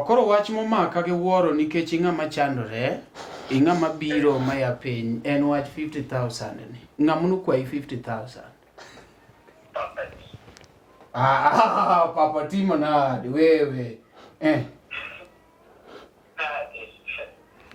koro wach momaka gi wuoro nikech ing'ama chandore, ing'ama biro maya piny, en wach 50,000 ni. Ng'ama nokwayi 50,000? Papa Timo nade wewe.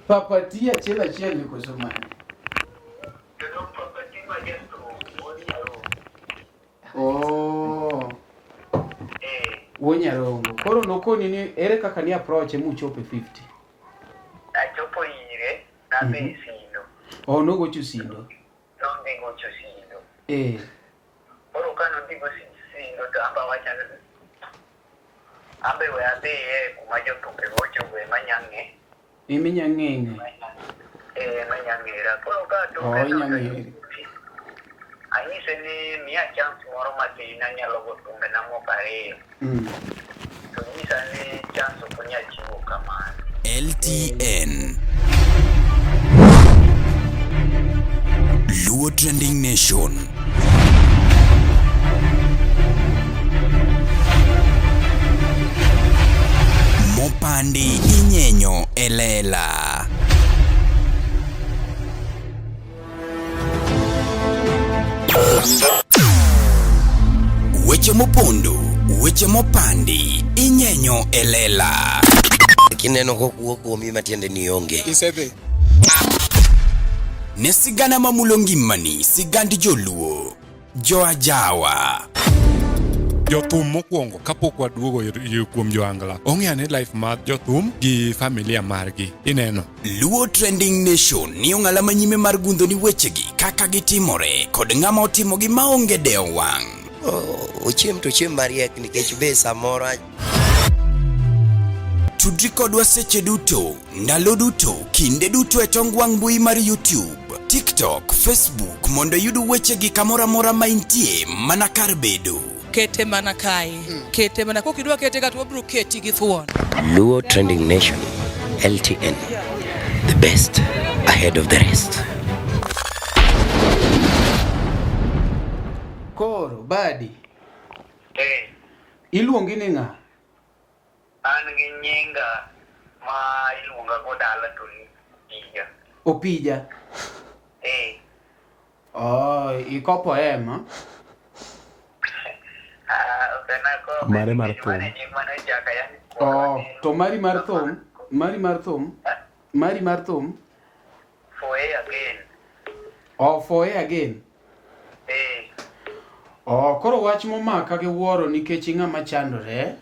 Papa T achiel ni koso mane? Wonyarongo. Koro nokoni ni ere kaka ni approach muchope 50? Achopo ire na be sindo. Nogocho sindo. Nonde gocho sindo. Koro kano digo sindo to amba wacha ambe we abe kuma jotuke gocho we manyang'e. Iminyang'eng'e. Manyang'era. Koro ka to Nyang'ere. Anyise ni miya chance moro matin anyalo go tumbe na mokare. To nyisa ni chance okonya chiwo kamano. LTN Luo Trending Nation. Mopandi inyenyo elela. Weche mopondo, weche mopandi inyenyo elela. Kineno kokuo kuomi matiende ni onge. Isebe. Ne sigana mamulo ngimani, sigand joluo, joajawa. Jothum mokwongo kapok waduogo kuom joangla. Ong'eane life mar jothum gi familia margi. Ineno. Luo Trending Nation ni ong'ala manyime mar gundho ni wechegi kaka gitimore kod ng'ama otimogi maonge deo wang'. Ochiem to chiem mariek nikech be samoro. Tudri kodwa seche duto, ndalo duto, kinde duto e tong wang' mbui mar YouTube, TikTok, Facebook mondo yud wechegi kamora mora ma intie mana kar bedo. Kete mana kae. Kete mana kokidwa kete ka to bro keti gi thuon. Luo Trending Nation, LTN, the best ahead of the rest. Koro badi. Iluongi ni ng'a? An gi nyinga ma iluonga go dala to Opija. Opija. Ikopo ema. Mare mar thum. To mari mar thum? Mari mar thum? For A again. For A again. Koro wach momaka gi wuoro nikech ing'ama chandore,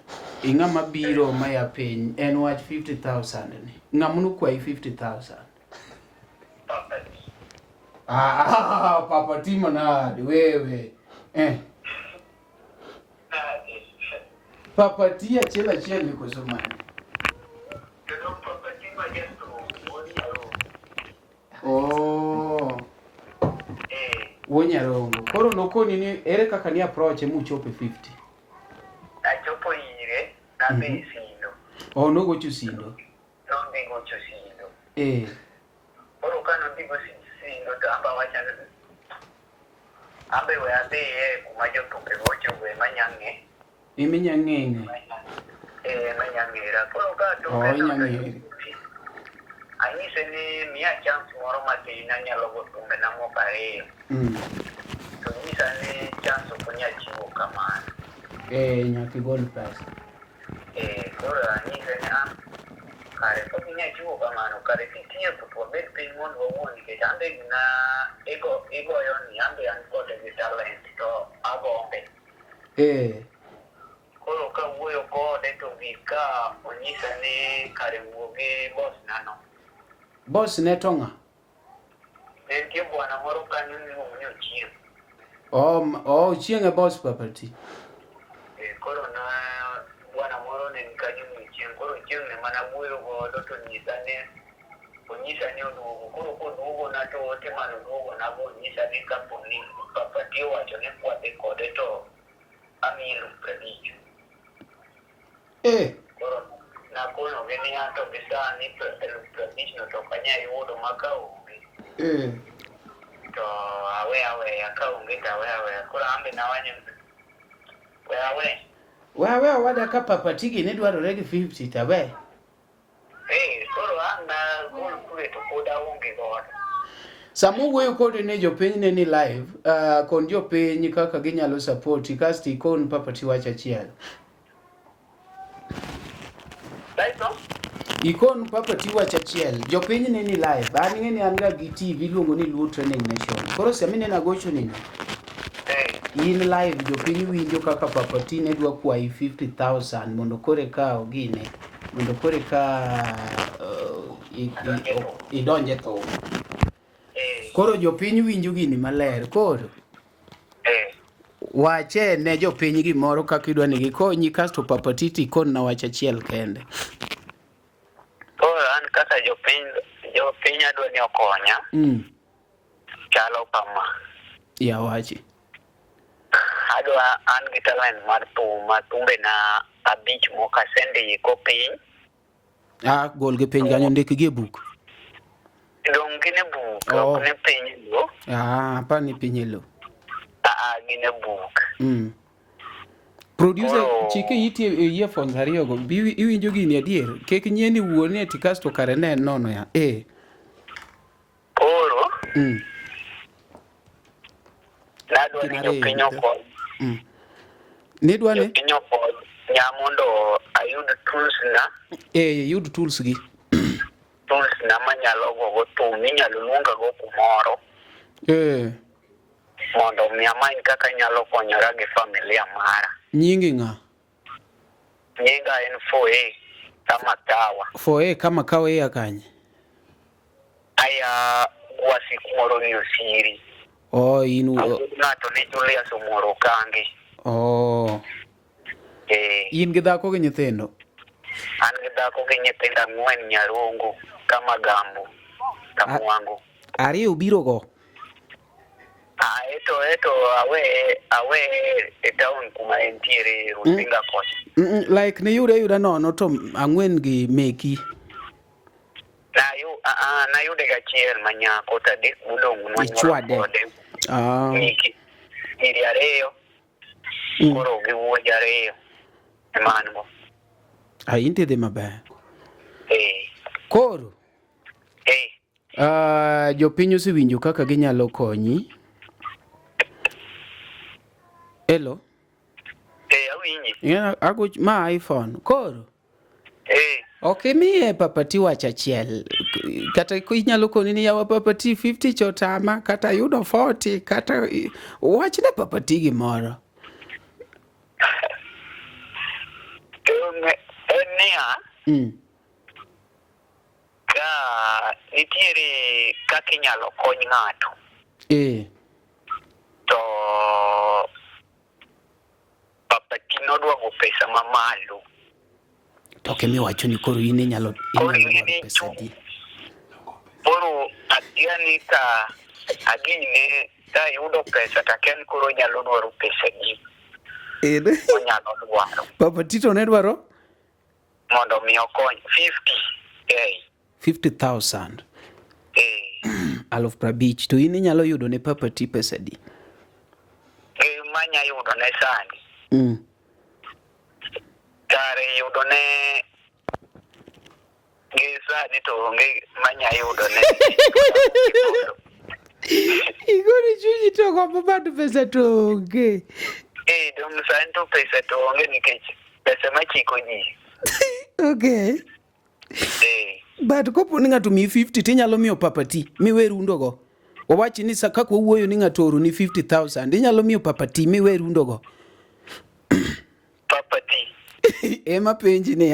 ing'ama biro maya piny, en wach 50,000 ni. Ng'ama nokwayi 50,000? Papa Timo nade wewe. Papa T achiel ni koso mane? Wonyarongo. Koro nokoni ni ere kaka ni approach muchope 50? Achopo ire na be sindo. Nogocho sindo. Nonde gocho sindo. Koro kano digo sindo to amba wacha ambe we abe kuma jotuke gocho we manyang'e. Iminyang'eng'e. Manyang'era. Koro ka to nyang'ere. Anyise ni miya chance moro matin anyalo go tumbe na mokare. To nyisa ni chance okonya chiwo kamano. Nyaka igol pesa. Koro anyise ni kare pok inya chiwo kamano, kare kitiyo to wabed piny mondo wawuo nikech ambe gina igoyo ni ambe an kode gi talent to agombe. Koro ka wuoyo kode to ka onyisa ni kare wuo gi boss nano. Boss ne to ng'a? Nitie bwana moro kanyo miluongo ni Ochieng'. Ochieng' e boss Papa T. Koro na bwana moro ne kanyo ni Ochieng'. Koro Ochieng' ne mana wuoyo godo to onyisa ni oduogo. Koro koduogo na to ote mano oduogo na go onyisa ni kaponi Papa T owacho ni kwade kode to amiyi 50,000. Koro nakono gi ni ato gi sani 50,000 no to kanya yudo maka onge. To awe ka onge to awe. Koro ambe na wanyo we wada ka Papa T gi ne dwarore gi 50 tabe. poda onge godo. Samo wuoyo kodi ne jopiny ne ni live, kon jopiny kaka ginyalo support kasti ikon Papati wach achiel. Right? Ikon Papati wach achiel, jopiny ne ni live. An ng'eni an ga gi TV iluongo ni Luo Training Nation. Koro sami ne nagocho ni in live jopiny winjo kaka Papati ne dwa kwayi 50,000 mondo kore ka ogine. Mondo kore ka idonje thum. Koro jopiny winjo gini maler. Koro wache ne jopiny gimoro kaka idwa ni gikonyi kasto Papati tikon na wach achiel kende. An kaka jopiny adwa ni okonya. Chalo kama. Ya wachi. Adwa an gi talent mar thumbe na 5 moka sende yiko piny. Gol gi piny kanyo ndik gi e buk. Dong gine buk, ok ne piny lo. Pa ni piny lo. Gine buk. Producer chike iti earphones ariyo go iwinjo gini adier kek nyieni wuoni eti kasto kare ne nono ya Koro nadwa ni jopiny okony. Nidwa ne jopiny okony nya mondo ayud tools na yud tools gi tools na manyalo gogo thum inyalo luonga go kumoro mondo mi amany kaka nyalo konyora gi familia mara. Nyingi ng'a? Nyinga en 4A kama kawa. 4A kama kawa ya kanye? Aya wasi kumoro ni Osiri. Inu ng'ato ni Julius Omoro Kangi. In gi dhako gi nyithindo? An gi dhako gi nyithindo 4 Nyarungu kama Gambo Kamwangu. Ariyo biro go? Eto awe e town kuma entiere Rusinga kocha. Like ne yuda nono to 4 gi meki. Na yude gachiel manyako tadek budong nwa Niki iri ariyo. Koro gi wuoyi ariyo emango. Inte de maber. Koro jopiny osewinjo kaka ginyalo konyi. Hello. Awinji. Agoch ma iPhone. Koro. Okay, miye Papati wach achiel. Kata inyalo koni ni yawa Papati 50 chotama kata yudo 40 kata wach ne Papati gimoro. Nia. Ka nitiere kaka inyalo kony ng'ato. To Papati nodwa go pesa mamalo. To kemi wacho ni koro in inyalo pesa di. Koro atiani ka agine ta yudo pesa taken koro nyalo dwaro pesa di. Onyalo dwaro. Papati to ne dwaro? Mondo mi okony 50,000. Aluf prabich to in inyalo yudo ne Papati pesa di. Manya yudo ne sani. Kare yudo ne gisa ni to onge manya yudo ne. Igori chuji to go bad pesa to onge. Dum santo pesa to onge nikech pesa machiko ji. Okay. But kopo ni ng'ato mi 50 tinyalo miyo Papati miwe rundo go. Wawachi ni kaka wuoyo ni ng'ato oru ni 50,000 inyalo miyo Papati miwe rundo go. Papati. Ema penji ni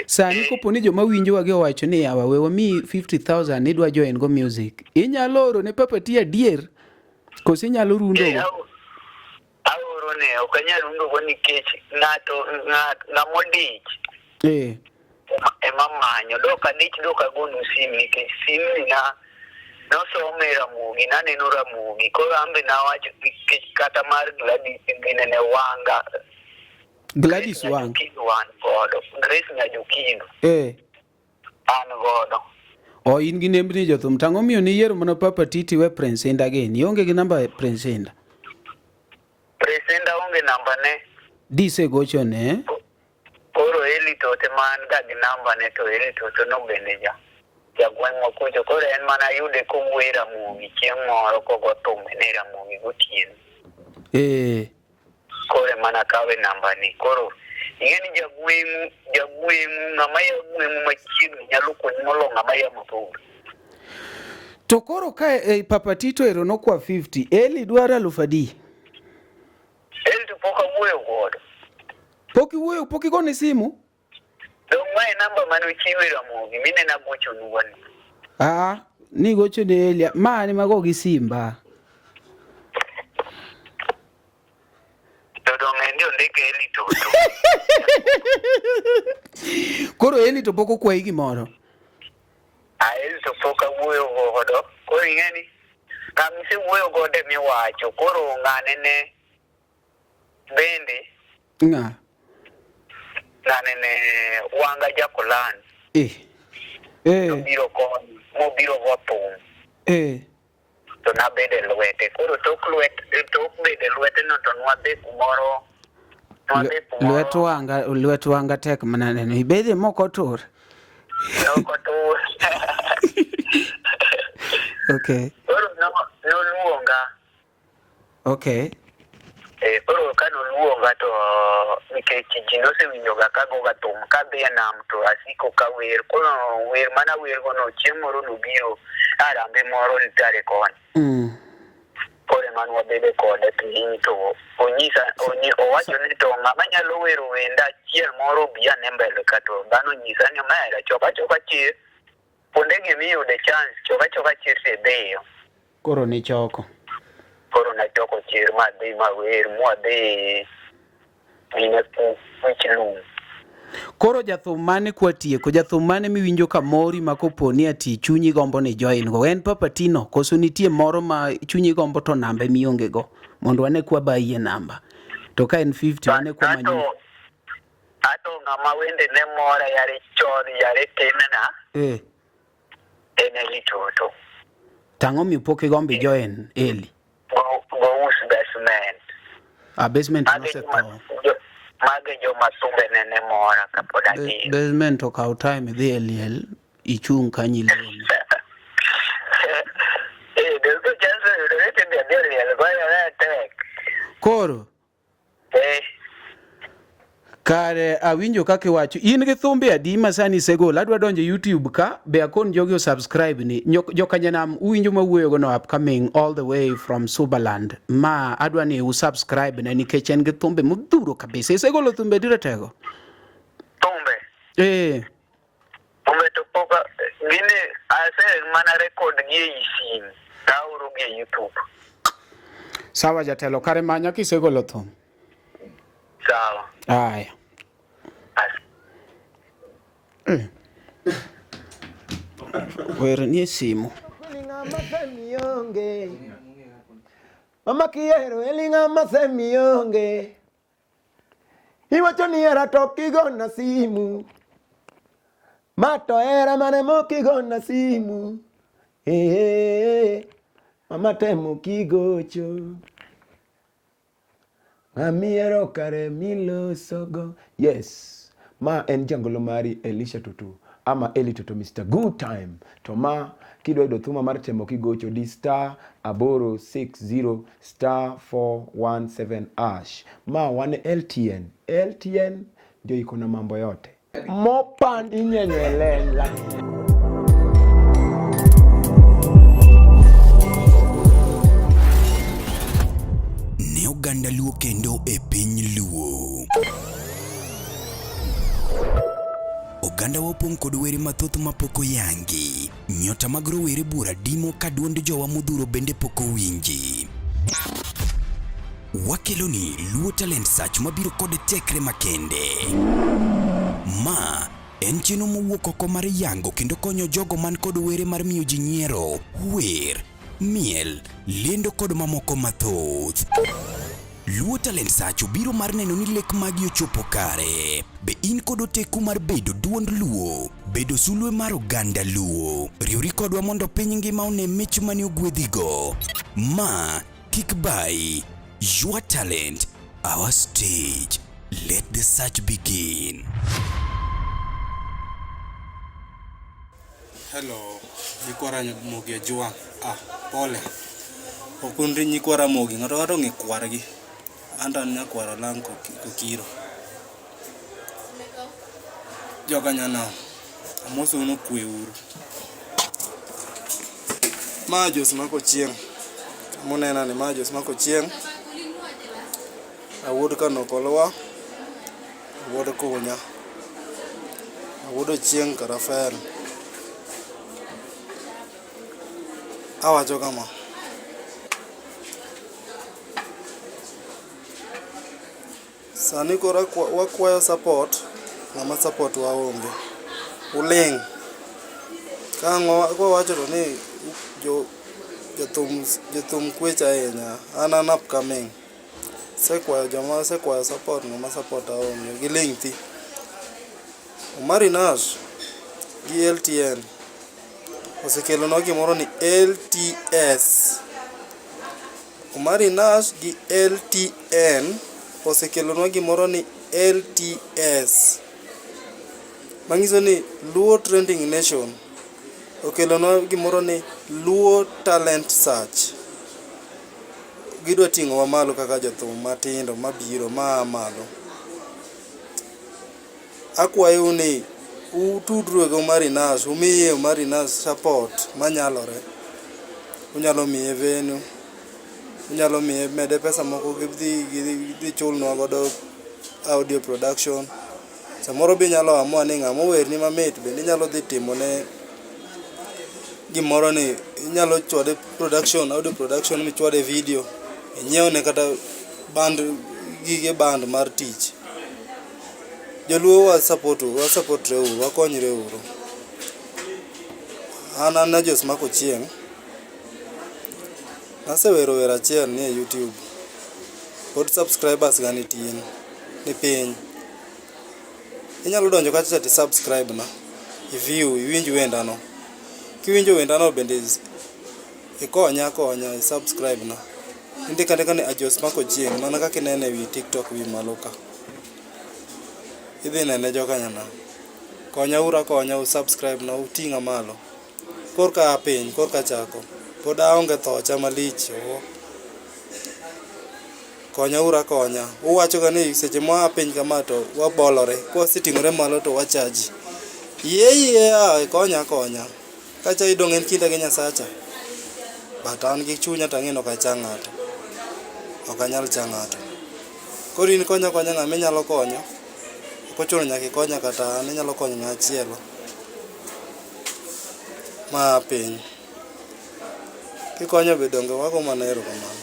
Sani kopo ni joma winjo wage owacho ni yawa wewa mi 50,000 idwa join go music. Inyalo oro ne Papati adier. Kosi inyalo rundo go. Aoro ne okanya rundo go nikech ng'amodich. Ema manyo doka dich doka gonu sim nikech sim ni no some Ramogi naneno Ramogi koro ambe na wacho nikech kata mar Gladys ngine ne wanga Gladys wang godo Grace Nyajukindo an godo in gi nembni jothum tang'o miyo ni yiero mana Papati tiwe Prince Inda gen ionge gi namba Prince Inda onge namba ne dise gocho ne koro Eli Tote man ga gi namba ne to Eli Tote no bende ja jagweng'wa kucho koro en mana yude kowuoyo Ramogi chieng' moro kogo thum ne Ramogi gotieno. Koro mana kawe namba ni. Koro ing'eni jagweng'u ng'ama ya gweng'u machiegni nyalo konyi molo ng'ama ya mabor. To koro ka Papa Tito ero nokwa 50, Eli dwaro 1000. Eli to pok awuoyo godo. Pok igone simu? Dong mae namba manochiwe Ramogi mine nagocho nuwani. Ni gocho ne Eli. Mani mago gi simba. Dong ndio ndeke Eli to. Koro Eli to pok okwayi gimoro. Eli to pok awuoyo godo. Koro ing'eni kamise wuoyo godo miwacho koro ng'ane ne bende Ng'ane ne wanga jakolan. Mobiro go thum. To nabede lwete. Koro tok bede lwete no to nwadhi kumoro. Lwet wanga tek mana neno. Ibede moko tur. Moko tur. Okay. Koro noluonga. Okay. Koro ka noluonga to nikech ji nosewinjoga kagoga thum kadhi e nam to asiko ka wer. Koro wer mana wer go no chieng' moro nobiro arambe moro nitare koni. Koro man wabede kode piny to owacho ni to ng'ama nyalo wero wenda achiel moro bi ane mbele ka to dhano nyisa ni omera choka chir. Kuonde gimiyude chance choka chir sebeyo. Koro ni choko. Koro nachoko chir madhi mawer mwadhi mine puchlum. Koro jathum mane kwatieko, jathum mane miwinjo ka mori ma koponi ati chunyi gombo ni join go, en Papa Tino koso nitie moro ma chunyi gombo to namba mionge go mondo wane kwa baie namba. To ka en 50 wane kwa manyo. Ato ng'ama wende ne mora yare chon yare tenna. En Eli Toto. Tang'o mi pok igombi join Eli. Go us basement. Basement no se to. Mage jo masumbe nene mora kapoda ni. Basement to kaw time dhi Eli ichung kanyi leni. There's a chance that you're going to attack. Koro. Kare awinjo kake wacho in gi thumbe adi masani segol adwa donjo YouTube ka be akon jogi subscribe ni jokanyanam uwinjo mawuoyo go no upcoming all the way from Subaland ma adwa ni usubscribe ne nikech en gi thumbe modhuro kabisa segolo thumbe diretego thumbe to poka gine ase mana record gi isim tauro gi YouTube. Sawa jatelo kare manya kisegolo thum. Sawa. Aya. Wera ni simu. Mama quiero elinga masemionge. Iwacho ni era tokigo na simu. Mato era mane mokigo na simu. Mama temo kigocho. Amiero kare milo sogo. Yes. Ma en jangolo mari Elisha Tutu. Ama Eli Toto Mr. Good Time. To ma kidwa ido thuma mar temo kigocho di star aboro 60 star 417 ash. Ma wane LTN. LTN ndio iko na mambo yote. Mopandi nyenyelela. Ne oganda luo kendo e piny luo. Oganda wopong kod were mathoth mapoko yangi. Nyota mag rowere bura dimo ka duond jowa modhuro bende poko winji. Wakeloni Luo Talent Search mabiro kod tekre makende. Ma en chino mowuok oko mar yango kendo konyo jogo man kod were mar miyo ji nyiero, wer, miel, lendo kod mamoko mathoth. Luo Talent Search biro mar neno ni lek magi ochopo kare. Be in kod oteku mar bedo duond Luo, bedo sulwe mar oganda Luo. Riwri kodwa mondo piny ngima one mich mani ogwedhigo. Ma kik bai. Your talent, our stage. Let the search begin. Hello, Nikwara Mogi Juang. Pole. Okundi Nikwara Mogi, ng'ato ng'ikwargi. Anta nyakwara lang kokiro. Joga nyana. Amoso uno kwe uru. Majos mako chieng. Monena ni majos mako chieng. Awuod kano kolwa. Awuod kunya. Awuod chieng Rafael. Awacho kama. Sani kora wakwayo support, ngama support waonge. Uling. Kang'o wacho to ni jothum kwecha ahinya, an upcoming. Sekwayo support ngama support aonge. Giling thi. Omari Nash gi LTN osekelo no gimoro ni LTS. Omari Nash gi LTN osekelo no gimoro ni LTS. Mangiso ni Luo Trending Nation okelo no gimoro ni Luo Talent Search. Gidwa ting'o wa malo kaka jothum matindo mabiro malo. Akwayo ni utudru go Omari Nash, umiye Omari Nash support manyalore. Unyalo miye venue, unyalo miye mede pesa moko gidhi chulnwa godo audio production. Samoro be nyalo amua ni ng'ama werni mamit bende nyalo dhi timone gimoro ni inyalo chwade production, audio production michwade video. Inyeone kata gige band mar tich. Joluo wa support reuru, wakonyre uru. Ana Jos mako chieng. Nasewero wera achiel ni YouTube. Pod subscribers gani tin ni piny. Inyalo donjo kacha ti subscribe na. Iwinj wendano. Kiwinjo wendano bende ikonya subscribe na. Indika ni Jos mako chieng, mana kaka inene wi TikTok wi maloka. Idhi nene joka nyana. Konya subscribe na utinga malo. Korka piny, korka chako. Pod aonge thocha malich. Konya. Uwacho ga ni seche mwa piny kama to wabolore. Kwa sitingore malo to wachaji. Konya. Kacha idong en kinda gi Nyasacha. But an gi chunya tang'ino ka chang'ato. Okanyal chang'ato. Koro in konya ng'ama inyalo konyo. Kochuno nyaka konya kata an inyalo konyo ng'achielo. Ma piny. Kikonyo be donge wago manero kamano.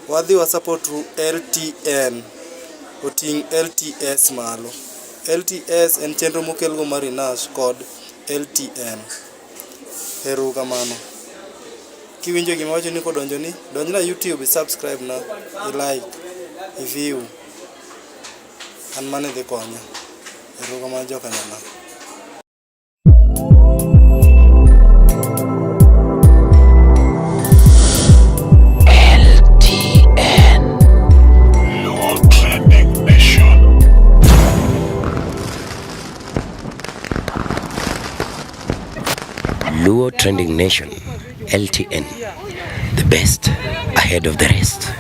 Wadhi wa support LTN. Oting LTS malo. LTS en chenro mokel go Omari Nash kod LTN. Heru kamano. Kiwinjo gima wacho ni kodonjo ni, donj na YouTube, subscribe na, like, view. An mane dhi konya. Heru kamano joka nyana. Luo Trending Nation, LTN, the best ahead of the rest.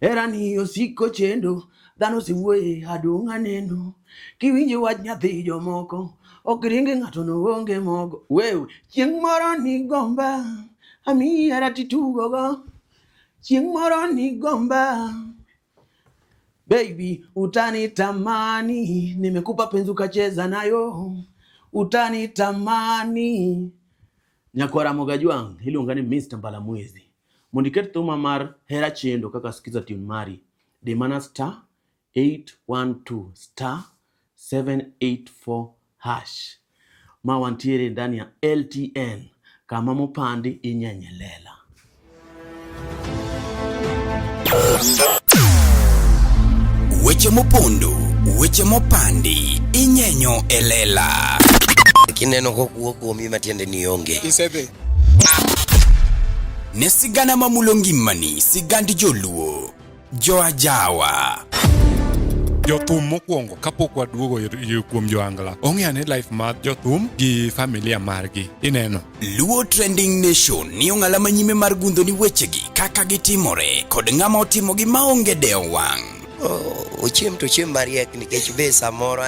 Erani osiko chendo, dhano siwuoye adong' aneno. Kiwinjo wach nyathi jomoko, ok ringe ng'ato no onge mogo. Wewe, chieng' moro ni gomba, amiyi arati tugogo. Chieng' moro ni gomba, baby utanitamani, nimekupa penzi ukacheza nayo. Utanitamani. Nyakwara Mogi Juang iluonga ni Mr. Mbalamwezi. Mondiket thuma mar hera chendo kaka sikiza tune mari. Di mana *812 *784#. Ma wantiere ndani ya LTN kama mopandi inyenyelela. Weche mopondo, weche mopandi inyenyo elela. Kineno kokuo kuomi matiende ni onge. Isebe. Ne sigana mamulo ngimani, sigandi joluo, jo ajawa. Jothum mokwongo kapok waduogo kuom joangla. Ong'eane life mar jothum gi familia margi. Ineno. Luo Trending Nation ni ong'ala manyime mar gundho ni wechegi kaka gitimore kod ng'ama otimogi maonge deo wang'. Ochiem to chiem mariek nikech be samoro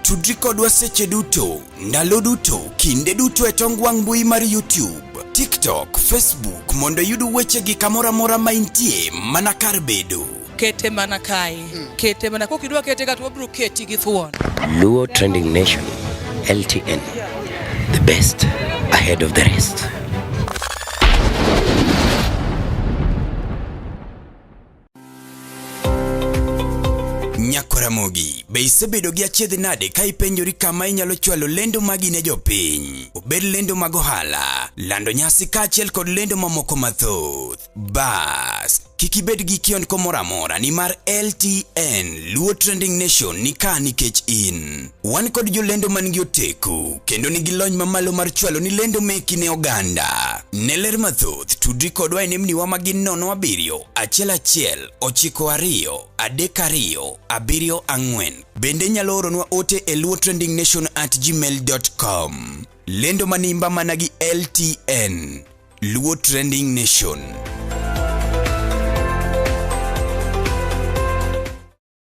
Tudri kodwa seche duto, ndalo duto, kinde duto e tong wang' mbui mar YouTube, TikTok, Facebook mondo yud wechegi kamora mora ma intie mana kar bedo. Kete mana kae. Kete mana kokidwa kete ka to wabro keti gi thuon. Luo Trending Nation, LTN, the best ahead of the rest. Nyakораmogi, be isebedo gi achiedh nade ka ipenjori kama inyalo chwalo lendo magi ne jopiny. Obed lendo mag ohala, lando nyasi kaachiel kod lendo mamoko mathoth. Bas, kik ibed gi kionko moro amora ni mar LTN, Luo Trending Nation ni ka nikech in. Wan kod jolendo man gi oteku, kendo nigi lony mamalo mar chwalo ni lendo meki ne oganda. Ne ler mathoth, tudri kodwa e nembniwa magin 07 11 92 32 74. Bende nyalo oronwa ote e luotrendingnation@gmail.com. Lendo manimba mana gi LTN, Luo Trending Nation.